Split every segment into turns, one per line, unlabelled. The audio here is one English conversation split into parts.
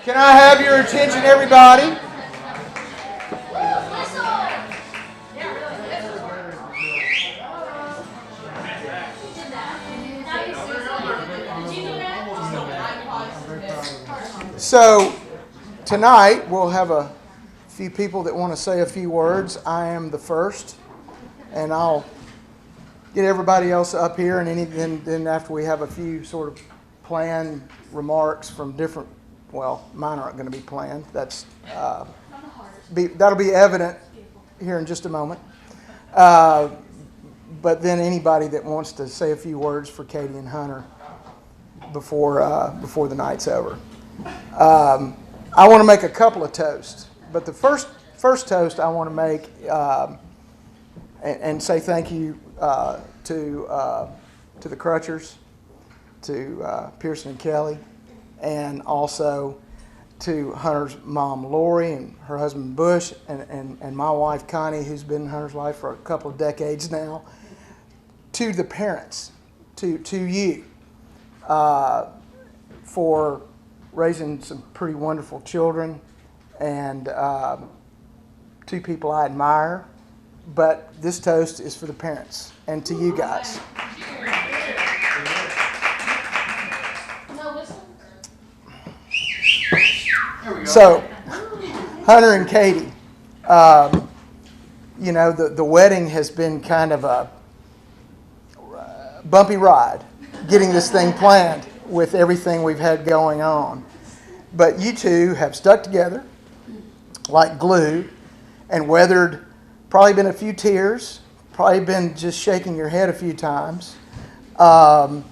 Can I have your attention, everybody? So, tonight we'll have a few people that want to say a few words. I am the first, and I'll get everybody else up here, and then after we have a few sort of planned remarks from different, well, mine aren't going to be planned. That'll be evident here in just a moment. But then anybody that wants to say a few words for Katie and Hunter before the night's over. I want to make a couple of toasts, but the first toast I want to make and say thank you to the Crutchers, to Pearson and Kelly, and also to Hunter's mom Lori and her husband Bush, and my wife Connie, who's been in Hunter's life for a couple of decades now. To the parents, to you, for raising some pretty wonderful children, and two people I admire. But this toast is for the parents and to you guys. So, Hunter and Katie, the wedding has been kind of a bumpy ride, getting this thing planned with everything we've had going on. But you two have stuck together like glue and weathered, probably been a few tears, probably been just shaking your head a few times. And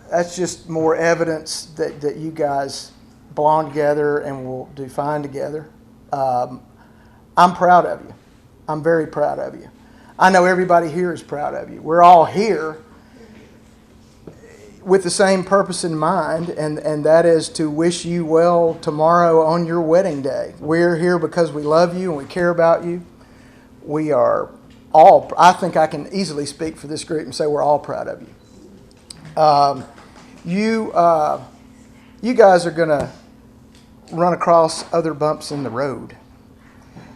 that's just more evidence that you guys belong together and will do fine together. I'm proud of you. I'm very proud of you. I know everybody here is proud of you. We're all here with the same purpose in mind, and that is to wish you well tomorrow on your wedding day. We're here because we love you and we care about you. We are all, I think I can easily speak for this group and say we're all proud of you. You guys are going to run across other bumps in the road.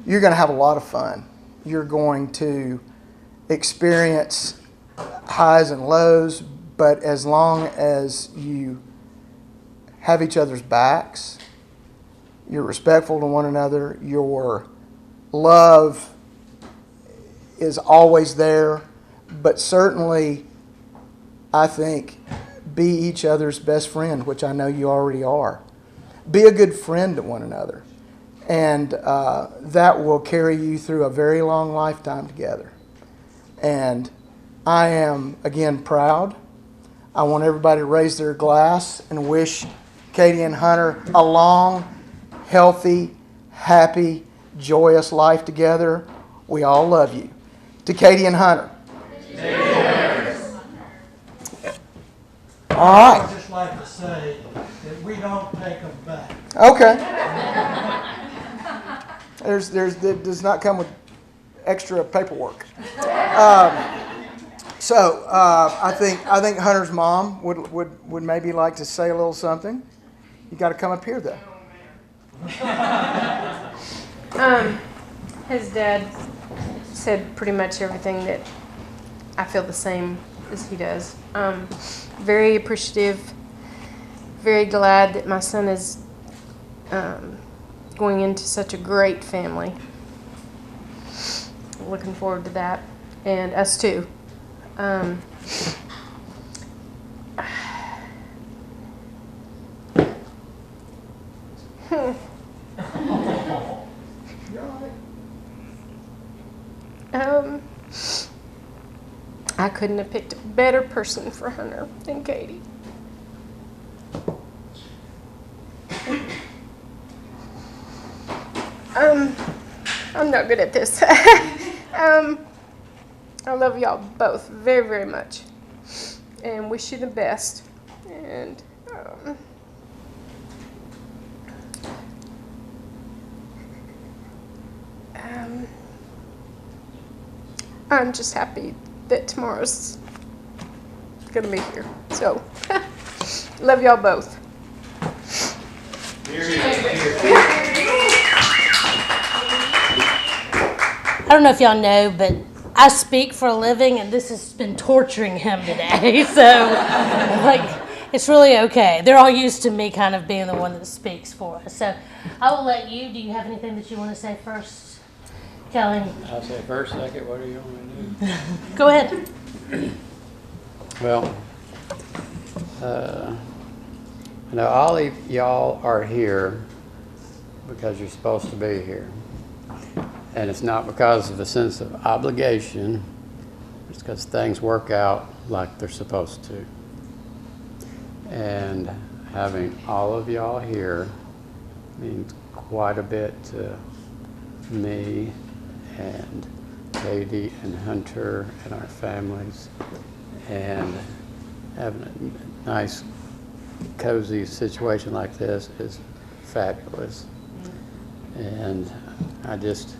You're going to have a lot of fun. You're going to experience highs and lows, but as long as you have each other's backs, you're respectful to one another, your love is always there, but certainly, I think, be each other's best friend, which I know you already are. Be a good friend to one another, and that will carry you through a very long lifetime together. And I am, again, proud. I want everybody to raise their glass and wish Katie and Hunter a long, healthy, happy, joyous life together. We all love you. To Katie and Hunter.
Cheers.
All right.
I'd just like to say that we don't take them back.
Okay. It does not come with extra paperwork. So I think Hunter's mom would maybe like to say a little something. You got to come up here though.
His dad said pretty much everything that I feel the same as he does. Very appreciative, very glad that my son is going into such a great family. Looking forward to that, and us too. I couldn't have picked a better person for Hunter than Katie. I'm not good at this. I love y'all both very, very much, and wish you the best. And I'm just happy that tomorrow's gonna be here. So, love y'all both.
I don't know if y'all know, but I speak for a living, and this has been torturing him today. So, like, it's really okay. They're all used to me kind of being the one that speaks for us. So, I will let you. Do you have anything that you want to say first, Kelly?
I'll say first, second, what do you want me to do?
Go ahead.
Well, I know all of y'all are here because you're supposed to be here. And it's not because of a sense of obligation, it's because things work out like they're supposed to. And having all of y'all here means quite a bit to me and Katie and Hunter and our families. And having a nice, cozy situation like this is fabulous. And I just,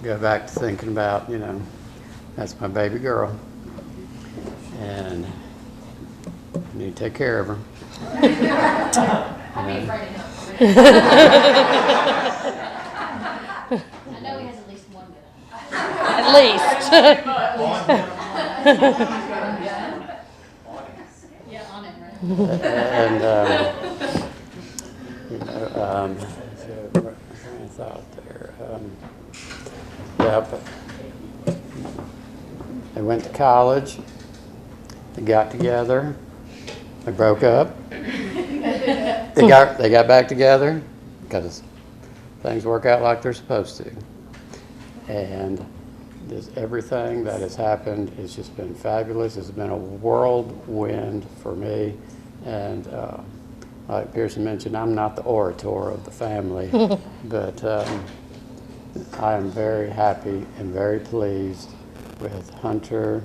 go back to thinking about, that's my baby girl. And I need to take care of her.
I'll be afraid of him. I know he has at least one gun.
At least.
Yeah, on it, right?
And, so, train of thought there. Yep. They went to college. They got together. They broke up. They got back together because things work out like they're supposed to. And just everything that has happened has just been fabulous. It's been a whirlwind for me. And like Pearson mentioned, I'm not the orator of the family, but I am very happy and very pleased with Hunter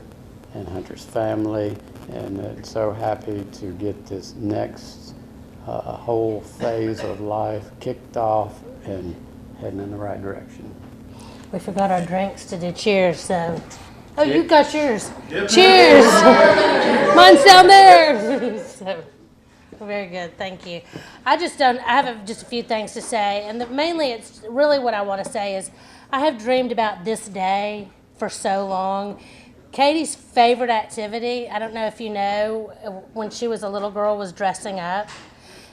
and Hunter's family, and so happy to get this next whole phase of life kicked off and heading in the right direction.
We forgot our drinks to do cheers, so. Oh, you got yours. Cheers! Mine's down there. So, very good, thank you. I have just a few things to say, and mainly it's really what I want to say is I have dreamed about this day for so long. Katie's favorite activity, I don't know if you know, when she was a little girl, was dressing up.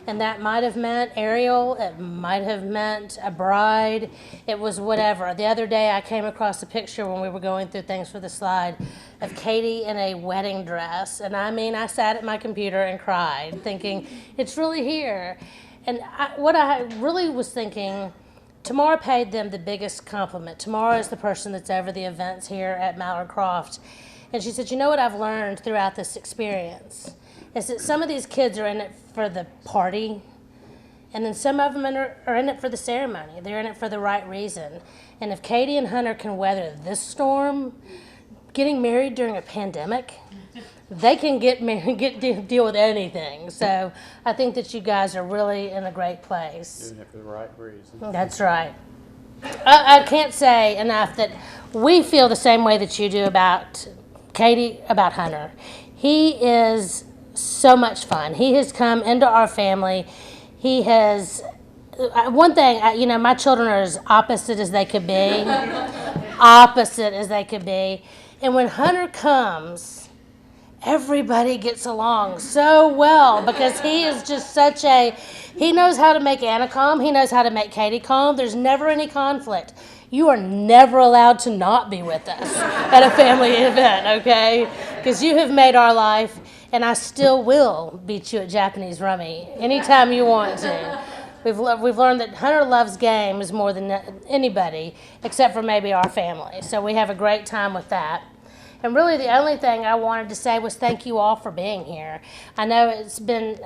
And that might have meant Ariel, it might have meant a bride, it was whatever. The other day I came across a picture when we were going through things for the slide of Katie in a wedding dress. And I sat at my computer and cried, thinking, it's really here. And what I really was thinking, Tamara paid them the biggest compliment. Tamara is the person that's over the events here at Mallard Croft. And she said, you know what I've learned throughout this experience? Is that some of these kids are in it for the party, and then some of them are in it for the ceremony. They're in it for the right reason. And if Katie and Hunter can weather this storm, getting married during a pandemic, they can deal with anything. So I think that you guys are really in a great place.
Doing it for the right reason.
That's right. I can't say enough that we feel the same way that you do about Katie, about Hunter. He is so much fun. He has come into our family. He has, one thing, my children are as opposite as they could be. Opposite as they could be. And when Hunter comes, everybody gets along so well because he is just he knows how to make Anna calm. He knows how to make Katie calm. There's never any conflict. You are never allowed to not be with us at a family event, okay? Because you have made our life, and I still will beat you at Japanese rummy anytime you want to. We've learned that Hunter loves games more than anybody, except for maybe our family. So we have a great time with that. And really the only thing I wanted to say was thank you all for being here. I know it's been,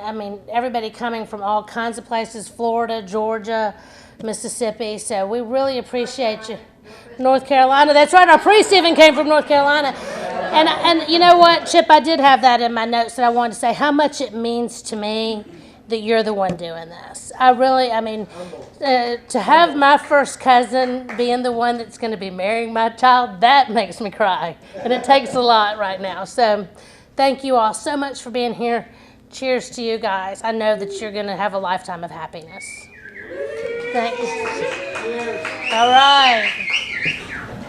everybody coming from all kinds of places, Florida, Georgia, Mississippi. So we really appreciate you. North Carolina, that's right, our priest even came from North Carolina. And you know what, Chip, I did have that in my notes that I wanted to say how much it means to me that you're the one doing this. To have my first cousin being the one that's going to be marrying my child, that makes me cry. And it takes a lot right now. So thank you all so much for being here. cheers to you guys. I know that you're going to have a lifetime of happiness. Thanks. All right.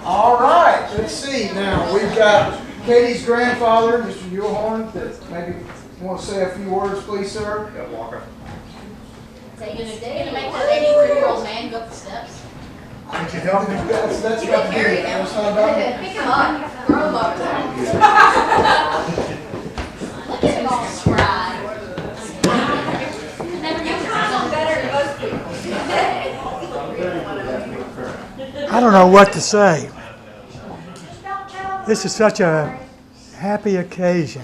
All right, let's see. Now, we've got Katie's grandfather, Mr. Yulehorn, that maybe want to say a few words, please, sir.
So you're gonna make that 83-year-old man go up the steps?
That's about to be it. That's not done.
Pick him up, throw him over there. Look at him all spry. Never knew him better than most people.
I don't know what to say. This is such a happy occasion.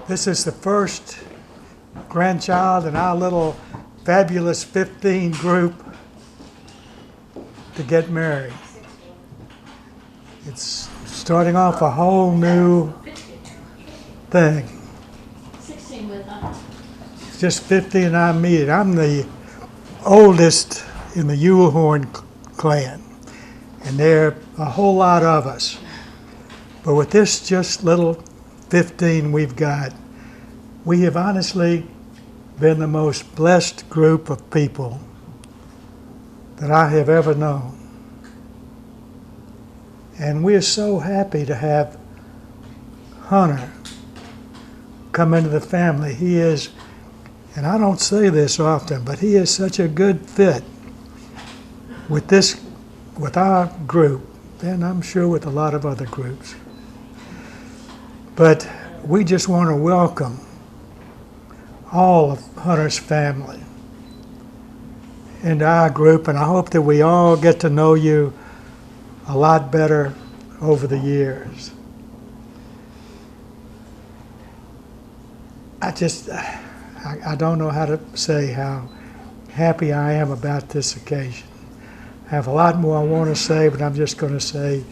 This is the first grandchild in our little fabulous 15 group to get married. It's starting off a whole new thing.
16 with him.
It's just 50 and I'm me. I'm the oldest in the Yulehorn clan, and there are a whole lot of us. But with this just little 15 we've got, we have honestly been the most blessed group of people that I have ever known. And we're so happy to have Hunter come into the family. He is, and I don't say this often, but he is such a good fit with our group, and I'm sure with a lot of other groups. But we just want to welcome all of Hunter's family into our group, and I hope that we all get to know you a lot better over the years. I don't know how to say how happy I am about this occasion. I have a lot more I want to say, but I'm just going to say,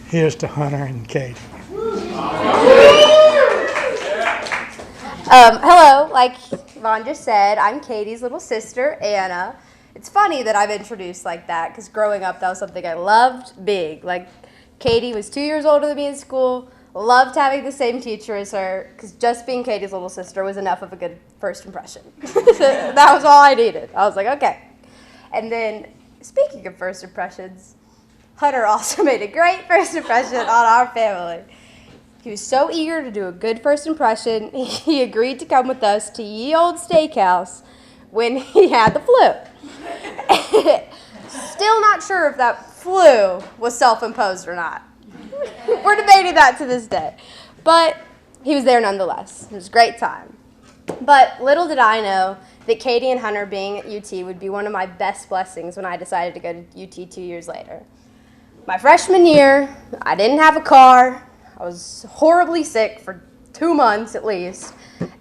here's to Hunter and Katie.
Hello, like Vaughn just said, I'm Katie's little sister, Anna. It's funny that I've introduced like that, because growing up, that was something I loved big. Like, Katie was 2 years older than me in school, loved having the same teacher as her, because just being Katie's little sister was enough of a good first impression. That was all I needed. I was like, okay. And then, speaking of first impressions, Hunter also made a great first impression on our family. He was so eager to do a good first impression, he agreed to come with us to Ye Old Steakhouse when he had the flu. Still not sure if that flu was self-imposed or not. We're debating that to this day. But he was there nonetheless. It was a great time. But little did I know that Katie and Hunter being at UT would be one of my best blessings when I decided to go to UT 2 years later. My freshman year, I didn't have a car. I was horribly sick for 2 months at least.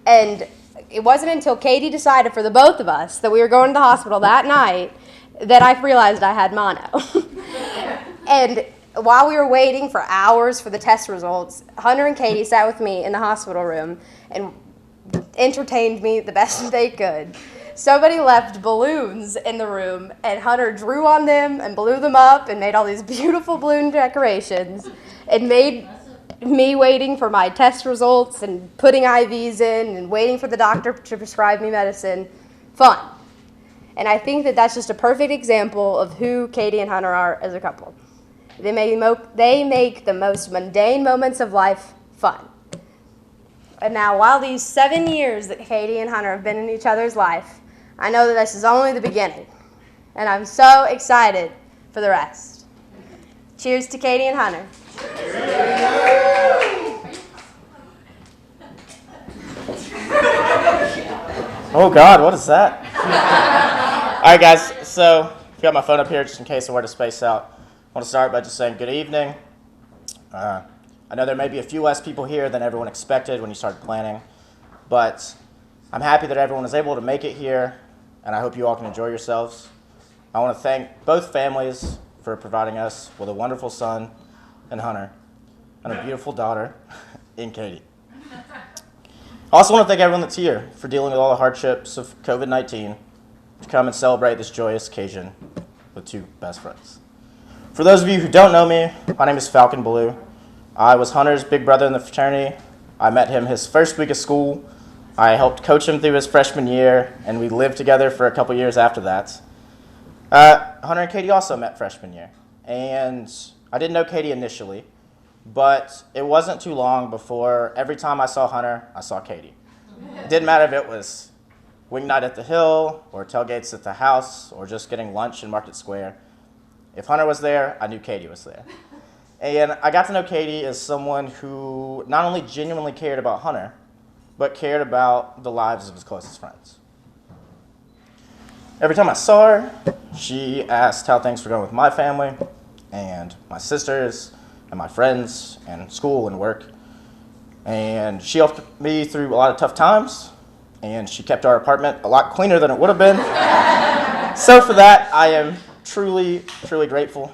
And it wasn't until Katie decided for the both of us that we were going to the hospital that night that I realized I had mono. And while we were waiting for hours for the test results, Hunter and Katie sat with me in the hospital room and entertained me the best they could. Somebody left balloons in the room, and Hunter drew on them and blew them up and made all these beautiful balloon decorations and made me waiting for my test results and putting IVs in and waiting for the doctor to prescribe me medicine fun. And I think that that's just a perfect example of who Katie and Hunter are as a couple. They make the most mundane moments of life fun. And now, while these 7 years that Katie and Hunter have been in each other's life, I know that this is only the beginning. And I'm so excited for the rest. Cheers to Katie and Hunter.
Oh God, what is that? All right, guys, so I've got my phone up here just in case I were to space out. I want to start by just saying good evening. I know there may be a few less people here than everyone expected when you started planning, but I'm happy that everyone was able to make it here, and I hope you all can enjoy yourselves. I want to thank both families for providing us with a wonderful son in Hunter and a beautiful daughter in Katie. I also want to thank everyone that's here for dealing with all the hardships of COVID-19 to come and celebrate this joyous occasion with two best friends. For those of you who don't know me, my name is Falcon Blue. I was Hunter's big brother in the fraternity. I met him his first week of school. I helped coach him through his freshman year, and we lived together for a couple years after that. Hunter and Katie also met freshman year, and I didn't know Katie initially, but it wasn't too long before every time I saw Hunter, I saw Katie. It didn't matter if it was wing night at the Hill, or tailgates at the house, or just getting lunch in Market Square. If Hunter was there, I knew Katie was there. And I got to know Katie as someone who not only genuinely cared about Hunter, but cared about the lives of his closest friends. Every time I saw her, she asked how things were going with my family, and my sisters, and my friends, and school and work. And she helped me through a lot of tough times, and she kept our apartment a lot cleaner than it would have been. So for that, I am truly, truly grateful.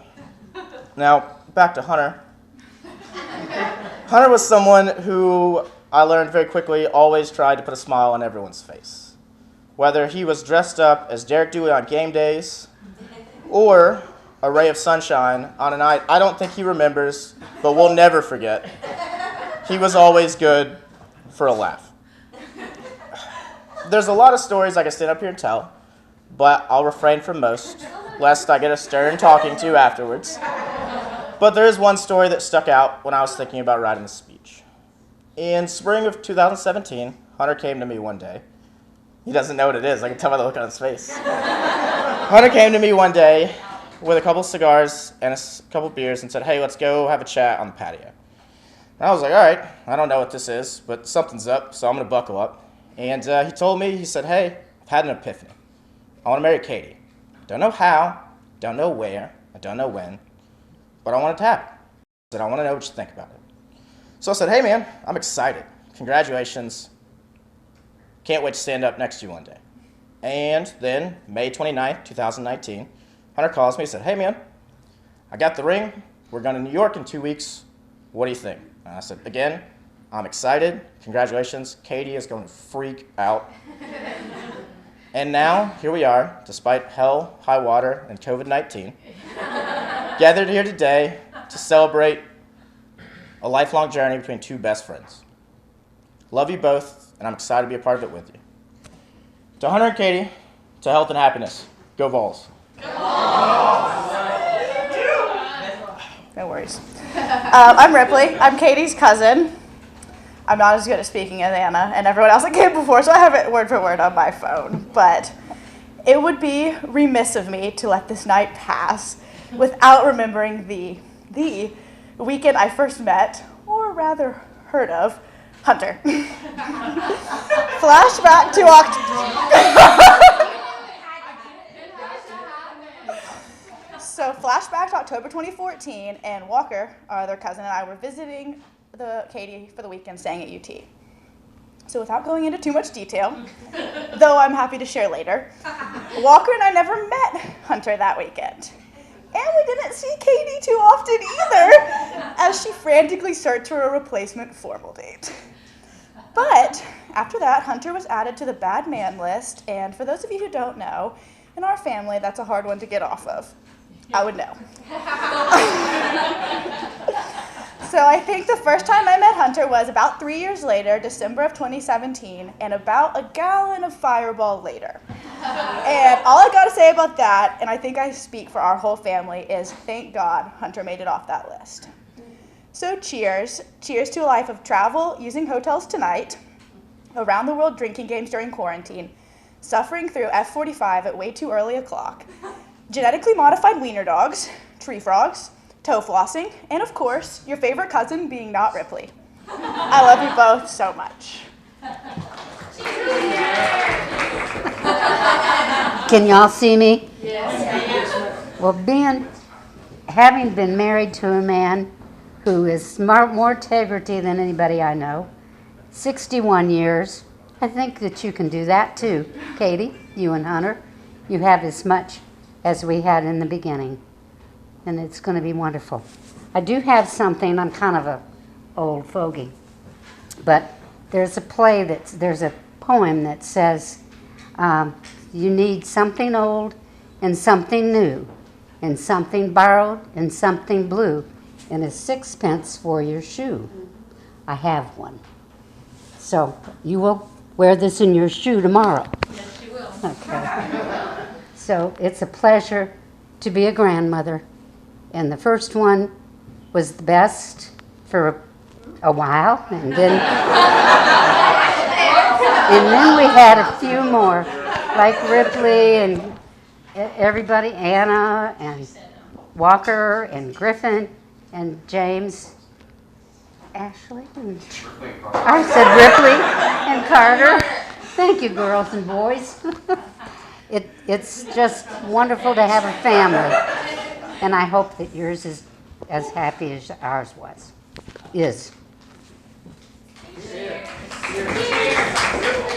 Now, back to Hunter. Hunter was someone who I learned very quickly always tried to put a smile on everyone's face. Whether he was dressed up as Derek Dooley on game days, or a ray of sunshine on a night I don't think he remembers, but we'll never forget, he was always good for a laugh. There's a lot of stories I could stand up here and tell, but I'll refrain from most, lest I get a stern talking to afterwards. But there is one story that stuck out when I was thinking about writing the speech. In spring of 2017, Hunter came to me one day. He doesn't know what it is. I can tell by the look on his face. Hunter came to me one day with a couple cigars and a couple beers and said, "Hey, let's go have a chat on the patio." And I was like, all right, I don't know what this is, but something's up, so I'm going to buckle up. And he told me, he said, "Hey, I've had an epiphany. I want to marry Katie. Don't know how, don't know where, I don't know when, but I want it to happen. I said, I want to know what you think about it." So I said, "Hey, man, I'm excited. Congratulations. Can't wait to stand up next to you one day." And then, May 29th, 2019, Hunter calls me and said, "Hey, man, I got the ring. We're going to New York in 2 weeks. What do you think?" And I said, "Again, I'm excited. Congratulations. Katie is going to freak out." And now, here we are, despite hell, high water, and COVID-19, gathered here today to celebrate a lifelong journey between two best friends. Love you both, and I'm excited to be a part of it with you. To Hunter and Katie, to health and happiness. Go Vols.
No worries. I'm Ripley. I'm Katie's cousin. I'm not as good at speaking as Anna and everyone else that came before, so I have it word for word on my phone. But it would be remiss of me to let this night pass without remembering the weekend I first met, or rather heard of, Hunter. Flashback to October 2014, and Walker, our other cousin, and I were visiting Katie for the weekend, staying at UT. So without going into too much detail, though I'm happy to share later, Walker and I never met Hunter that weekend. And we didn't see Katie too often either, as she frantically searched for a replacement formal date. But after that, Hunter was added to the bad man list, and for those of you who don't know, in our family, that's a hard one to get off of. I would know. So I think the first time I met Hunter was about 3 years later, December of 2017, and about a gallon of Fireball later. And all I gotta say about that, and I think I speak for our whole family, is thank God Hunter made it off that list. So cheers. Cheers to a life of travel, using hotels tonight, around the world drinking games during quarantine, suffering through F45 at way too early a clock, genetically modified wiener dogs, tree frogs, toe flossing, and of course, your favorite cousin being not Ripley. I love you both so much.
Can y'all see me? Yes. Well, having been married to a man who is more integrity than anybody I know, 61 years, I think that you can do that too. Katie, you and Hunter, you have as much as we had in the beginning. And it's going to be wonderful. I do have something, I'm kind of a old fogey, but there's a poem that says, you need something old and something new, and something borrowed and something blue, and a sixpence for your shoe. I have one. So you will wear this in your shoe tomorrow.
Yes, she will.
Okay. So it's a pleasure to be a grandmother. And the first one was the best for a while, and then we had a few more, like Ripley and everybody, Anna and Walker and Griffin and James, Ashley, and I said Ripley and Carter. Thank you, girls and boys. It's just wonderful to have a family, and I hope that yours is as happy as ours is.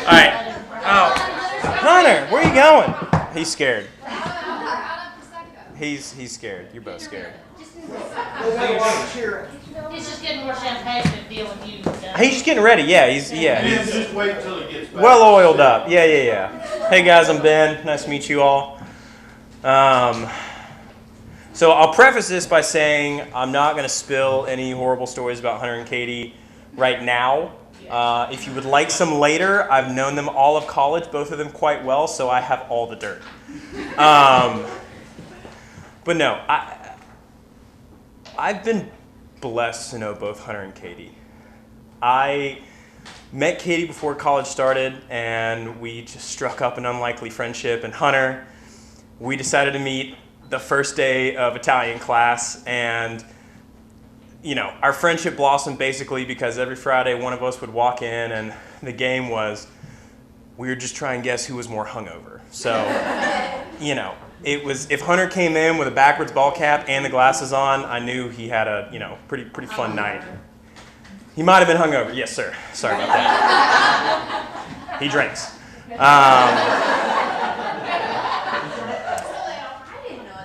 All right. Oh, Hunter, where are you going? He's scared. He's scared. You're both scared.
He's just getting more champagne to deal with you.
He's just getting ready. Yeah, he's
Just wait till he gets back.
well oiled up. Yeah. Hey guys, I'm Ben. Nice to meet you all. So I'll preface this by saying I'm not going to spill any horrible stories about Hunter and Katie right now. If you would like some later, I've known them all of college, both of them quite well, so I have all the dirt. But no, I've been blessed to know both Hunter and Katie. I met Katie before college started, and we just struck up an unlikely friendship. And Hunter, we decided to meet the first day of Italian class, and our friendship blossomed basically because every Friday one of us would walk in, and the game was we would just try and guess who was more hungover. So, it was, if Hunter came in with a backwards ball cap and the glasses on, I knew he had a pretty fun night. He might have been hungover. Yes, sir. Sorry about that. He drinks.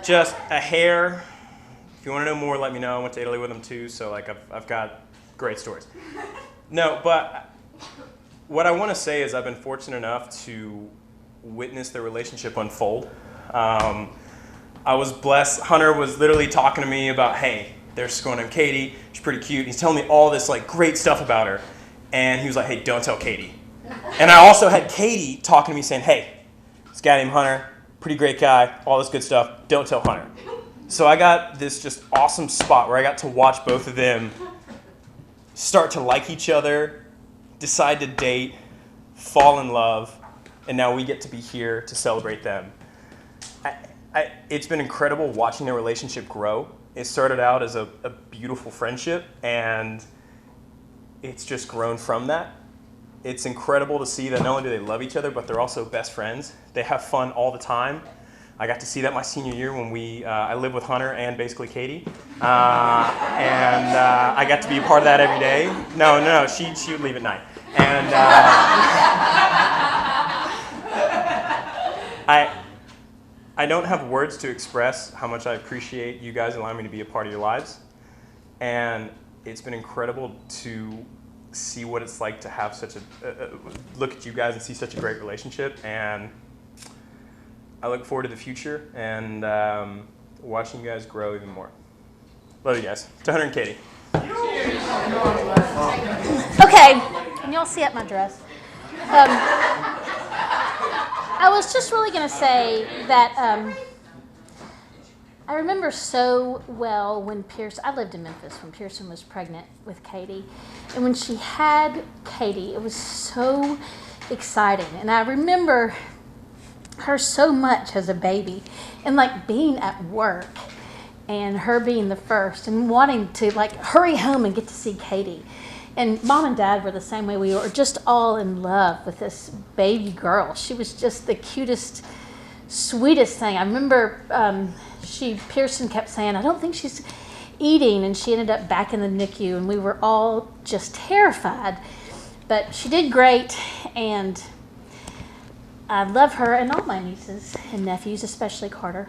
Just a hair. If you want to know more, let me know. I went to Italy with him too, so I've got great stories. No, but what I want to say is I've been fortunate enough to witness their relationship unfold. I was blessed. Hunter was literally talking to me about, hey, there's this girl named Katie. She's pretty cute. He's telling me all this great stuff about her, and he was like, hey, don't tell Katie. And I also had Katie talking to me saying, hey, this guy named Hunter, pretty great guy, all this good stuff. Don't tell Hunter. So I got this just awesome spot where I got to watch both of them start to like each other, decide to date, fall in love, and now we get to be here to celebrate them. It's been incredible watching their relationship grow. It started out as a beautiful friendship, and it's just grown from that. It's incredible to see that not only do they love each other, but they're also best friends. They have fun all the time. I got to see that my senior year when I lived with Hunter and basically Katie. And I got to be a part of that every day. No, she would leave at night. And I don't have words to express how much I appreciate you guys allowing me to be a part of your lives. And it's been incredible to see what it's like to have such a look at you guys and see such a great relationship. And I look forward to the future and watching you guys grow even more. Love you guys. To Hunter and Katie.
Okay, can y'all see up my dress? I was just really going to say that I remember so well when I lived in Memphis when Pearson was pregnant with Katie. And when she had Katie, it was so exciting. And I remember her so much as a baby and being at work and her being the first and wanting to hurry home and get to see Katie. And Mom and Dad were the same way. We were just all in love with this baby girl. She was just the cutest, sweetest thing. I remember Pearson kept saying, I don't think she's eating, and she ended up back in the NICU, and we were all just terrified. But she did great, and I love her and all my nieces and nephews, especially Carter.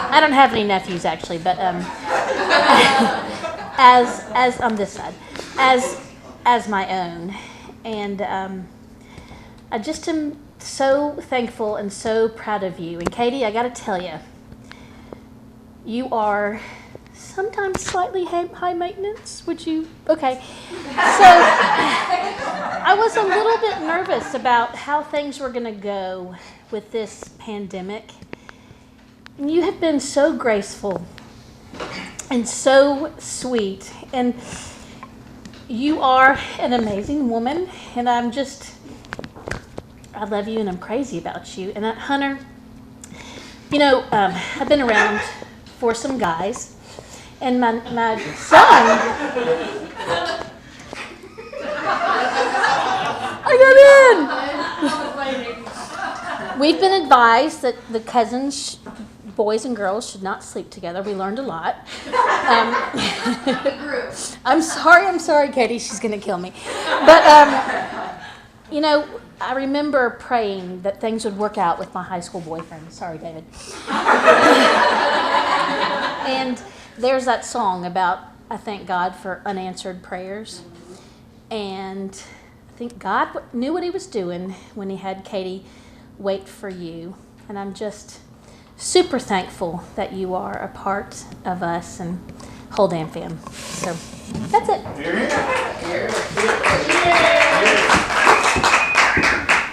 I don't have any nephews actually, but as on this side, as my own, and I just am so thankful and so proud of you. And Katie, I got to tell you, you are sometimes slightly high maintenance. Would you? Okay. So I was a little bit nervous about how things were going to go with this pandemic. And you have been so graceful and so sweet. And you are an amazing woman. And I love you and I'm crazy about you. And Hunter, you know, I've been around for some guys. And my son, I got in. We've been advised that the cousins, boys and girls, should not sleep together. We learned a lot. I'm sorry, Katie. She's going to kill me. But, you know, I remember praying that things would work out with my high school boyfriend. Sorry, David. And there's that song about, I thank God for unanswered prayers. And I think God knew what he was doing when he had Katie wait for you. And I'm just super thankful that you are a part of us and whole damn fam. So that's it.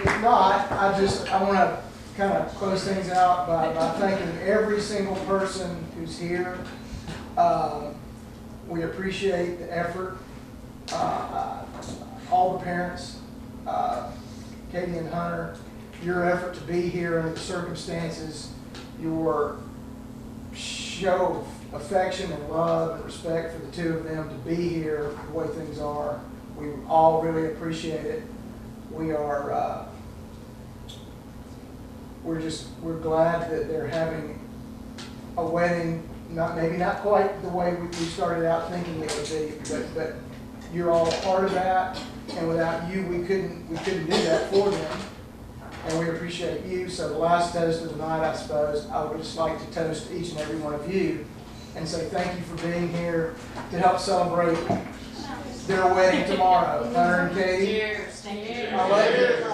If not, I want to kind of close things out by thanking every single person who's here. We appreciate the effort. All the parents, Katie and Hunter, your effort to be here under the circumstances, your show of affection and love and respect for the two of them to be here the way things are. We all really appreciate it. We are, we're glad that they're having a wedding, maybe not quite the way we started out thinking it would be, but you're all a part of that, and without you, we couldn't do that for them. And we appreciate you. So the last toast of the night, I suppose, I would just like to toast each and every one of you and say thank you for being here to help celebrate their wedding tomorrow. Hunter and Katie. Cheers. I love you.